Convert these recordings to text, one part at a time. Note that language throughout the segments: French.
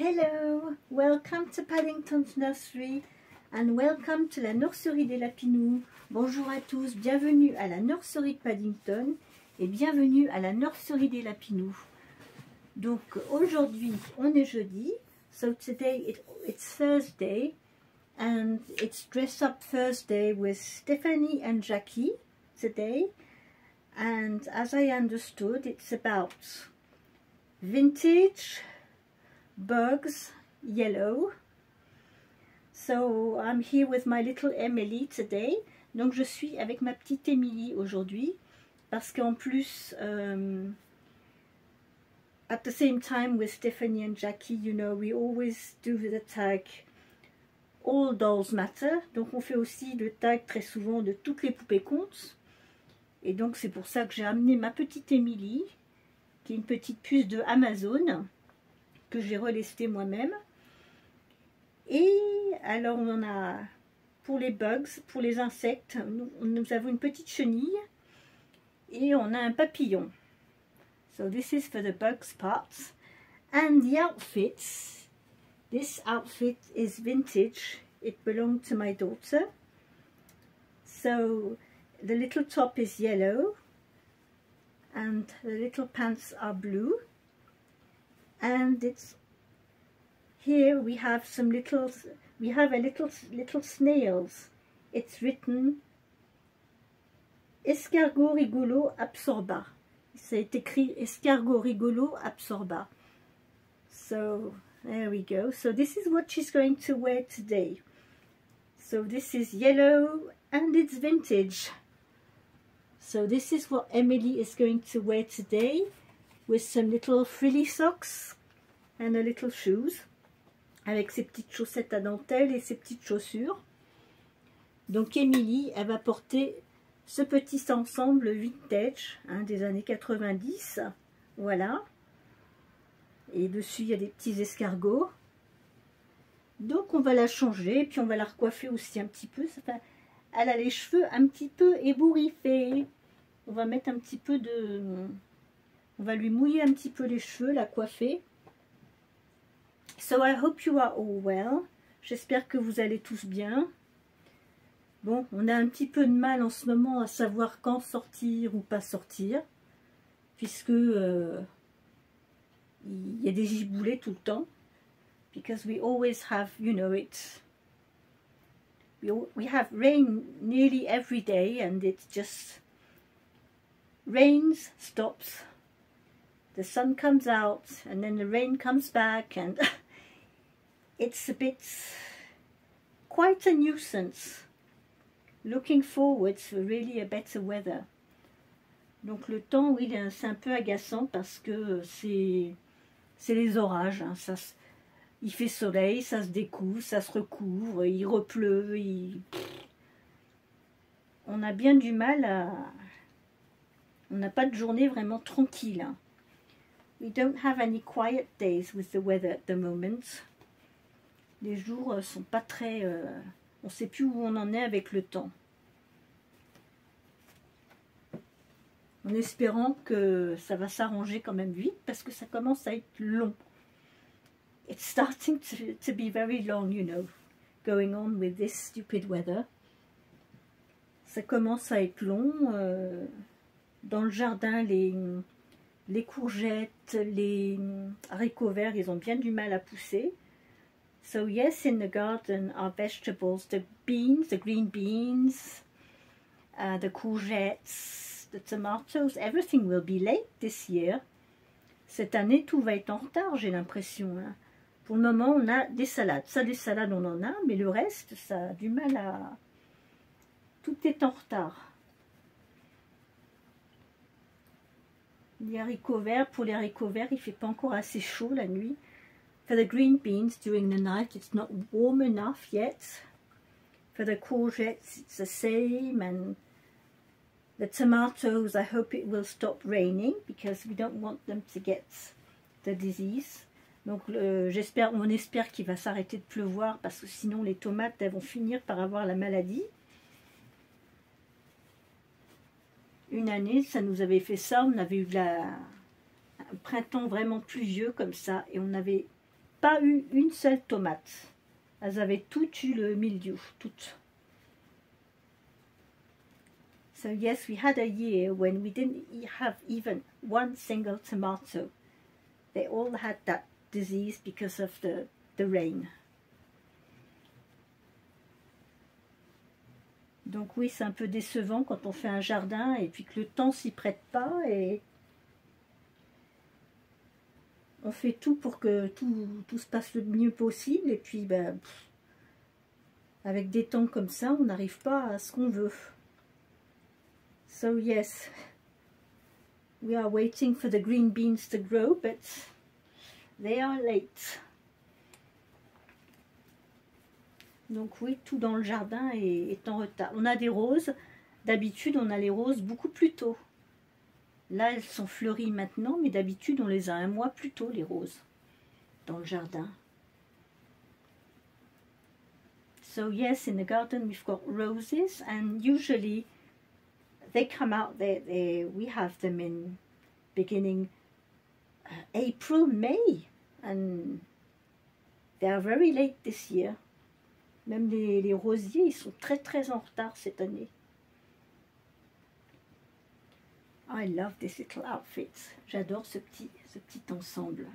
Hello, welcome to Paddington's Nursery and welcome to la nurserie des Lapinous. Bonjour à tous, bienvenue à la nurserie de Paddington et bienvenue à la nurserie des Lapinous. Donc aujourd'hui on est jeudi, so today it's Thursday and it's Dress Up Thursday with Stephanie and Jackie today, and as I understood it's about vintage bugs, yellow. So I'm here with my little Emily today. Donc je suis avec ma petite Emily aujourd'hui parce qu'en plus at the same time with Stephanie and Jackie, you know, we always do the tag All Dolls Matter. Donc on fait aussi le tag très souvent de toutes les poupées comptent. Et donc c'est pour ça que j'ai amené ma petite Emily, qui est une petite puce de Amazon que j'ai relesté moi-même. Et alors on en a pour les bugs, pour les insectes, nous avons une petite chenille et on a un papillon. So this is for the bugs parts. And the outfits, this outfit is vintage. It belonged to my daughter. So the little top is yellow and the little pants are blue. And it's here we have some little, we have a little snails. It's written Escargot rigolo absorba. C'est écrit Escargot rigolo absorba. So there we go. So this is what she's going to wear today. So this is yellow and it's vintage. So this is what Emily is going to wear today, with some little frilly socks and a little shoes, avec ses petites chaussettes à dentelle et ses petites chaussures. Donc Emily, elle va porter ce petit ensemble vintage des années 90, voilà. Et dessus il y a des petits escargots. Donc on va la changer, puis on va la recoiffer aussi un petit peu. Enfin, elle a les cheveux un petit peu ébouriffés. On va mettre un petit peu de... On va lui mouiller un petit peu les cheveux, la coiffer. So I hope you are all well. J'espère que vous allez tous bien. Bon, on a un petit peu de mal en ce moment à savoir quand sortir ou pas sortir, puisque il y a des giboulées tout le temps. Because we always have, you know, we have rain nearly every day, and it's just rains, stops, the sun comes out, and then the rain comes back, and it's a bit quite a nuisance. Looking forward to really a better weather. Donc le temps, oui, c'est un peu agaçant parce que c'est les orages. Hein. Il fait soleil, ça se découvre, ça se recouvre, il repleut. On a bien du mal à... On n'a pas de journée vraiment tranquille. Hein. We don't have any quiet days with the weather at the moment. Les jours sont pas très... on ne sait plus où on en est avec le temps. En espérant que ça va s'arranger quand même vite, parce que ça commence à être long. It's starting to be very long, you know, going on with this stupid weather. Ça commence à être long. Dans le jardin, les courgettes, les haricots verts, ils ont bien du mal à pousser. So yes, in the garden are vegetables, the beans, the green beans, the courgettes, the tomatoes, everything will be late this year. Cette année, tout va être en retard, j'ai l'impression. Hein. Pour le moment, on a des salades. Ça, des salades, on en a, mais le reste, ça a du mal à... Tout est en retard. Les haricots verts, pour les haricots verts, il ne fait pas encore assez chaud la nuit. For the green beans during the night, it's not warm enough yet. For the courgettes, it's the same. And the tomatoes, I hope it will stop raining because we don't want them to get the disease. Donc on espère qu'il va s'arrêter de pleuvoir parce que sinon les tomates elles vont finir par avoir la maladie. Une année, ça nous avait fait ça, on avait eu un printemps vraiment pluvieux comme ça et on avait pas eu une seule tomate. Elles avaient toutes eu le mildiou, toutes. So yes, we had a year when we didn't have even one single tomato. They all had that disease because of the rain. Donc oui, c'est un peu décevant quand on fait un jardin et puis que le temps s'y prête pas et on fait tout pour que tout se passe le mieux possible et puis ben, avec des temps comme ça, on n'arrive pas à ce qu'on veut. So yes, we are waiting for the green beans to grow, but they are late. Donc oui, tout dans le jardin est en retard. On a des roses. D'habitude, on a les roses beaucoup plus tôt. Là, elles sont fleuries maintenant, mais d'habitude, on les a un mois plus tôt, les roses, dans le jardin. So yes, in the garden, we've got roses, and usually they come out, we have them in beginning April, May, and they are very late this year. Même les rosiers, ils sont très très en retard cette année. I love this little outfit. J'adore ce petit ensemble.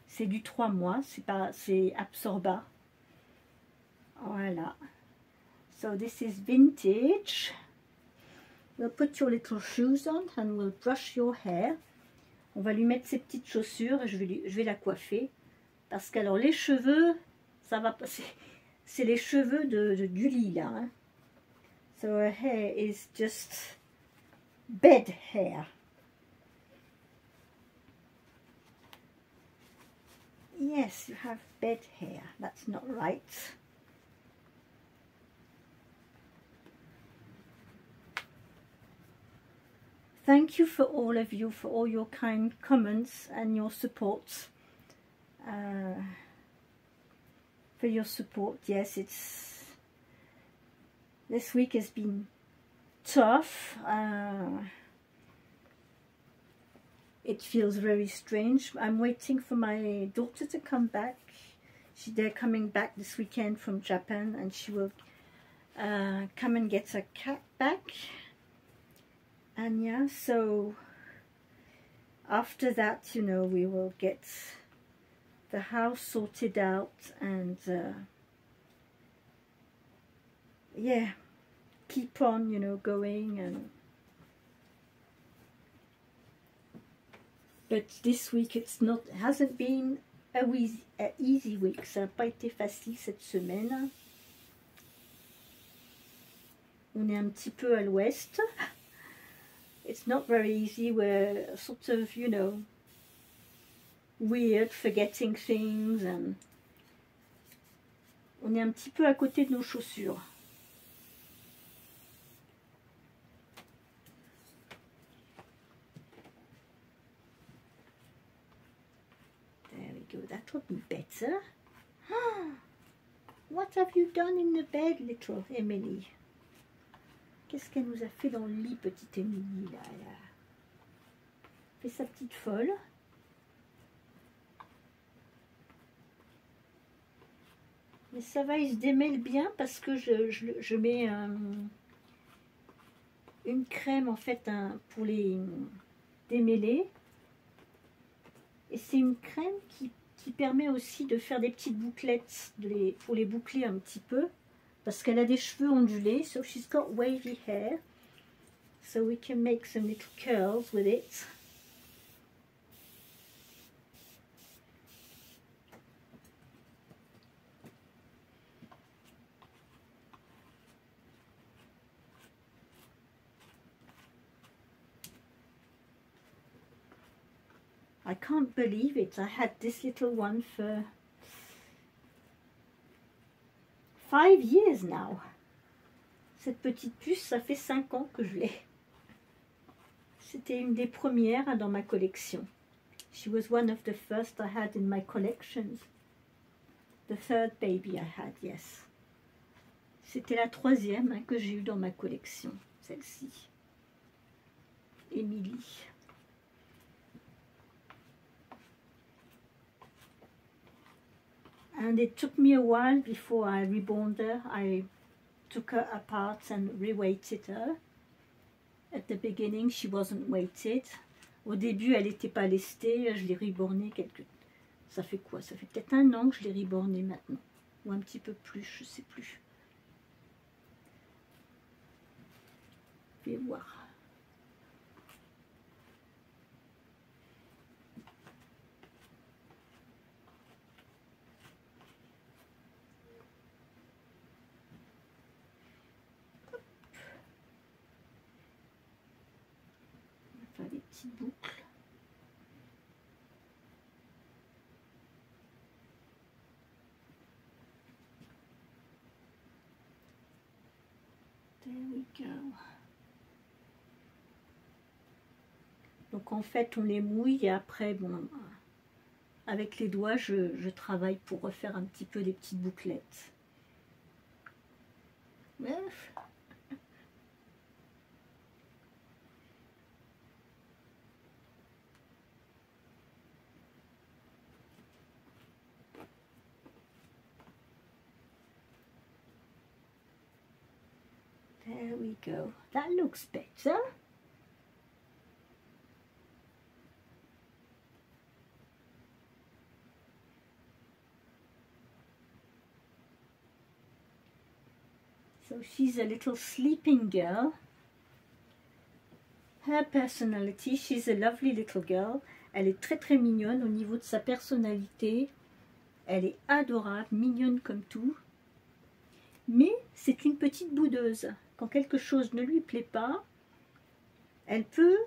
C'est du 3 mois, c'est Absorba. Voilà. So this is vintage. We'll put your little shoes on and we'll brush your hair. On va lui mettre ses petites chaussures et je vais la coiffer. Parce qu'alors les cheveux, ça va passer. C'est les cheveux du lit là. Hein. So her hair is just bed hair. Yes, you have bed hair. That's not right. Thank you for all of you, for all your kind comments and your support. For your support. Yes, this week has been tough. It feels very strange. I'm waiting for my daughter to come back. They're coming back this weekend from Japan, and she will come and get her cat back. And yeah, so after that, you know, we will get the house sorted out and yeah, keep on, you know, going. And but this week it hasn't been a easy week. Ça n'a pas été facile cette semaine. On est un petit peu à l'ouest. It's not very easy. We're sort of, you know, weird, forgetting things, and on est un petit peu à côté de nos chaussures. There we go, that will be better. What have you done in the bed, little Emily? Qu'est-ce qu'elle nous a fait dans le lit, petite Emily, là, elle a fait sa petite folle. Mais ça va, il se démêle bien parce que je mets une crème en fait pour les démêler. Et c'est une crème qui permet aussi de faire des petites bouclettes pour les boucler un petit peu. Parce qu'elle a des cheveux ondulés. So she's got wavy hair. So we can make some little curls with it. I can't believe it. I had this little one for 5 years now. Cette petite puce, ça fait 5 ans que je l'ai. C'était une des premières dans ma collection. She was one of the first I had in my collections. The third baby I had, yes. C'était la 3e que j'ai eue dans ma collection, celle-ci. Émilie. And it took me a while before I reborn her. I took her apart and reweighted her. At the beginning, she wasn't weighted. Au début, elle n'était pas lestée. Je l'ai rebornée Ça fait quoi? Ça fait peut-être 1 an que je l'ai rebornée maintenant. Ou un petit peu plus, je ne sais plus. Je vais voir. Faire des petites boucles. There we go. Donc en fait on les mouille et après bon, avec les doigts je travaille pour refaire un petit peu des petites bouclettes. Bref. There we go. That looks better. So she's a little sleeping girl. Her personality, she's a lovely little girl. Elle est très très mignonne au niveau de sa personnalité. Elle est adorable, mignonne comme tout. Mais c'est une petite boudeuse. Quand quelque chose ne lui plaît pas, elle peut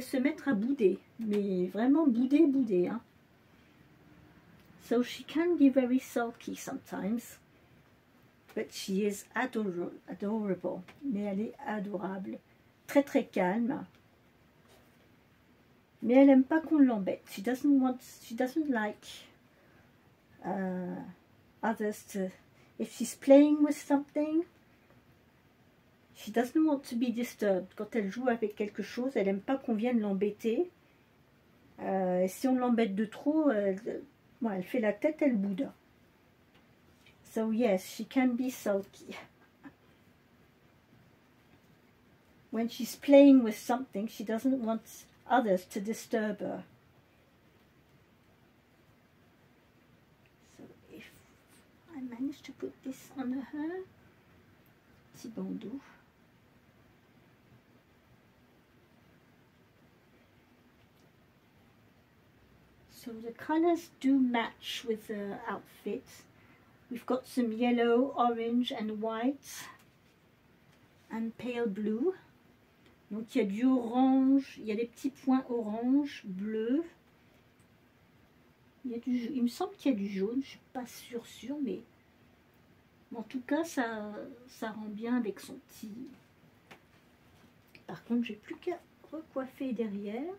se mettre à bouder. Mais vraiment bouder, hein. So she can be very sulky sometimes. But she is adorable. Mais elle est adorable. Très très calme. Mais elle n'aime pas qu'on l'embête. She doesn't like others to... If she's playing with something, she doesn't want to be disturbed. Quand elle joue avec quelque chose, elle n'aime pas qu'on vienne l'embêter. Si on l'embête de trop, elle fait la tête, elle boude. So yes, she can be sulky. When she's playing with something, she doesn't want others to disturb her. So if I manage to put this on her, petit bandeau. So the colors do match with the outfit. We've got some yellow, orange and white and pale blue. Donc il y a du orange, il y a des petits points orange, bleu. Il me semble qu'il y a du jaune, je ne suis pas sûre, mais en tout cas ça rend bien avec son petit... Par contre j'ai plus qu'à recoiffer derrière.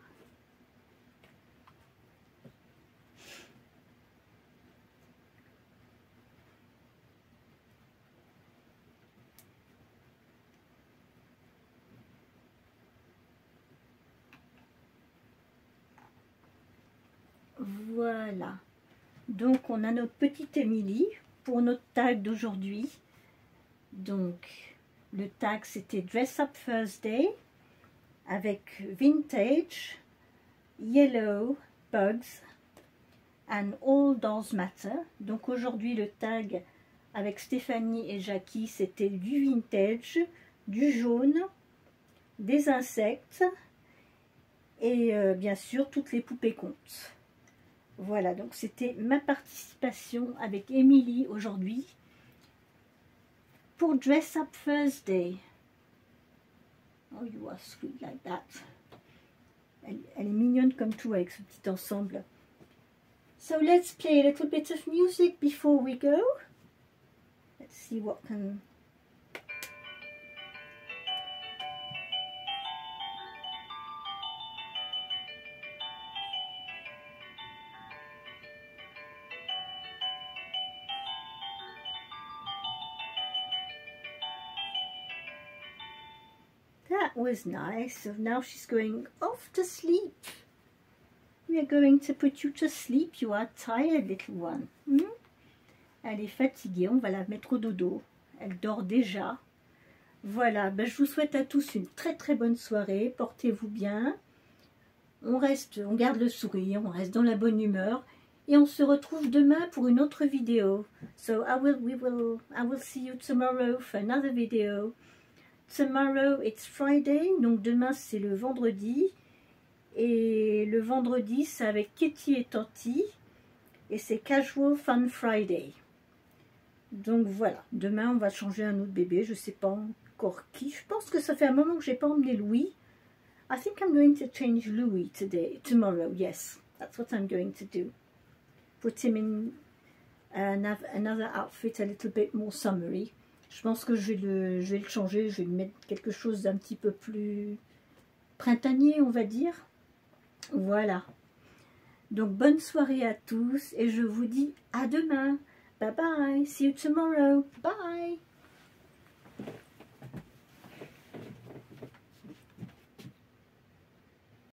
Voilà, donc on a notre petite Émilie pour notre tag d'aujourd'hui. Donc le tag c'était Dress Up Thursday avec Vintage, Yellow, Bugs and All Dolls Matter. Donc aujourd'hui le tag avec Stéphanie et Jackie c'était du vintage, du jaune, des insectes et bien sûr toutes les poupées comptent. Voilà, donc c'était ma participation avec Émilie aujourd'hui pour Dress Up Thursday. Oh, you are sweet like that. Elle est mignonne comme tout avec ce petit ensemble. So let's play a little bit of music before we go. Let's see what can... That was nice. So now she's going off to sleep. We are going to put you to sleep. You are tired, little one. Elle est fatiguée, on va la mettre au dodo. Elle dort déjà. Voilà, ben je vous souhaite à tous une très très bonne soirée. Portez-vous bien. On garde le sourire, on reste dans la bonne humeur. Et on se retrouve demain pour une autre vidéo. So I will see you tomorrow for another video. Tomorrow it's Friday, donc demain c'est le vendredi. Et le vendredi c'est avec Kitty et Tanti. Et c'est Casual Fun Friday. Donc voilà, demain on va changer un autre bébé, je sais pas encore qui. Je pense que ça fait un moment que j'ai pas emmené Louis. I think I'm going to change Louis tomorrow, yes. That's what I'm going to do. Put him in another outfit a little bit more summery. Je pense que je vais le changer, je vais lui mettre quelque chose d'un petit peu plus printanier, on va dire. Voilà. Donc bonne soirée à tous et je vous dis à demain. Bye bye. See you tomorrow. Bye.